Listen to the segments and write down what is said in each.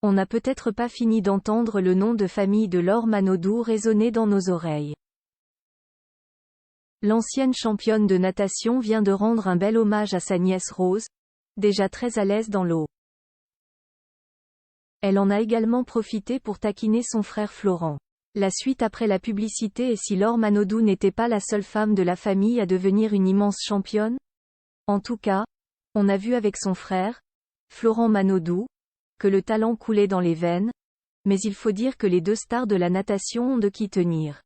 On n'a peut-être pas fini d'entendre le nom de famille de Laure Manodou résonner dans nos oreilles. L'ancienne championne de natation vient de rendre un bel hommage à sa nièce Rose, déjà très à l'aise dans l'eau. Elle en a également profité pour taquiner son frère Florent. La suite après la publicité. Et si Laure Manodou n'était pas la seule femme de la famille à devenir une immense championne? En tout cas, on a vu avec son frère, Florent Manodou, que le talent coulait dans les veines, mais il faut dire que les deux stars de la natation ont de qui tenir.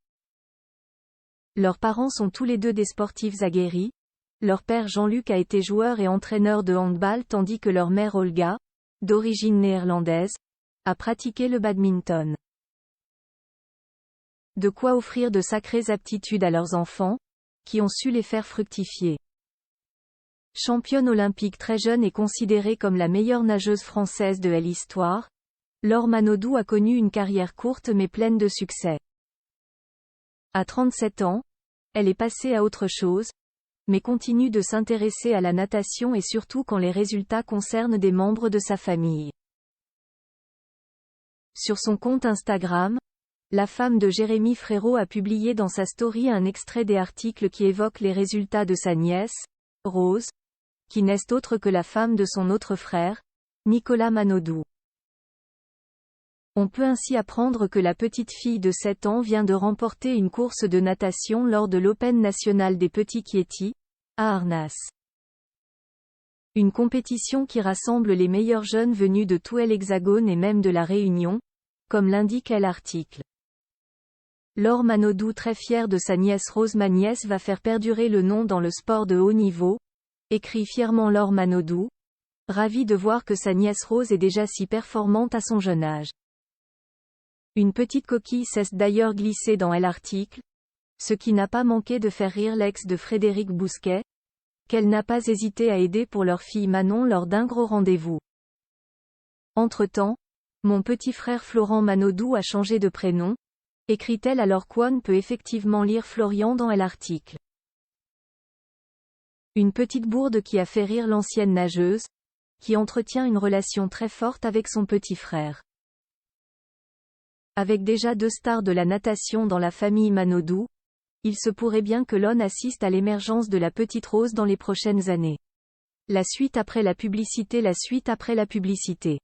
Leurs parents sont tous les deux des sportifs aguerris. Leur père Jean-Luc a été joueur et entraîneur de handball tandis que leur mère Olga, d'origine néerlandaise, a pratiqué le badminton. De quoi offrir de sacrées aptitudes à leurs enfants, qui ont su les faire fructifier. Championne olympique très jeune et considérée comme la meilleure nageuse française de l'histoire, Laure Manodou a connu une carrière courte mais pleine de succès. À 37 ans, elle est passée à autre chose, mais continue de s'intéresser à la natation et surtout quand les résultats concernent des membres de sa famille. Sur son compte Instagram, la femme de Jérémy Frérot a publié dans sa story un extrait des articles qui évoquent les résultats de sa nièce, Rose, qui n'est autre que la femme de son autre frère, Nicolas Manodou. On peut ainsi apprendre que la petite fille de 7 ans vient de remporter une course de natation lors de l'Open national des Petits Chiétis, à Arnas. Une compétition qui rassemble les meilleurs jeunes venus de tout l'Hexagone et même de la Réunion, comme l'indique l'article. Laure Manodou, très fière de sa nièce Rose. Ma nièce va faire perdurer le nom dans le sport de haut niveau, écrit fièrement Laure Manodou, ravie de voir que sa nièce Rose est déjà si performante à son jeune âge. Une petite coquille s'est d'ailleurs glissée dans l'article, ce qui n'a pas manqué de faire rire l'ex de Frédéric Bousquet, qu'elle n'a pas hésité à aider pour leur fille Manon lors d'un gros rendez-vous. Entre-temps, mon petit frère Florent Manodou a changé de prénom, écrit-elle alors qu'on peut effectivement lire Florian dans l'article. Une petite bourde qui a fait rire l'ancienne nageuse, qui entretient une relation très forte avec son petit frère. Avec déjà 2 stars de la natation dans la famille Manodou, il se pourrait bien que l'on assiste à l'émergence de la petite Rose dans les prochaines années. La suite après la publicité. La suite après la publicité.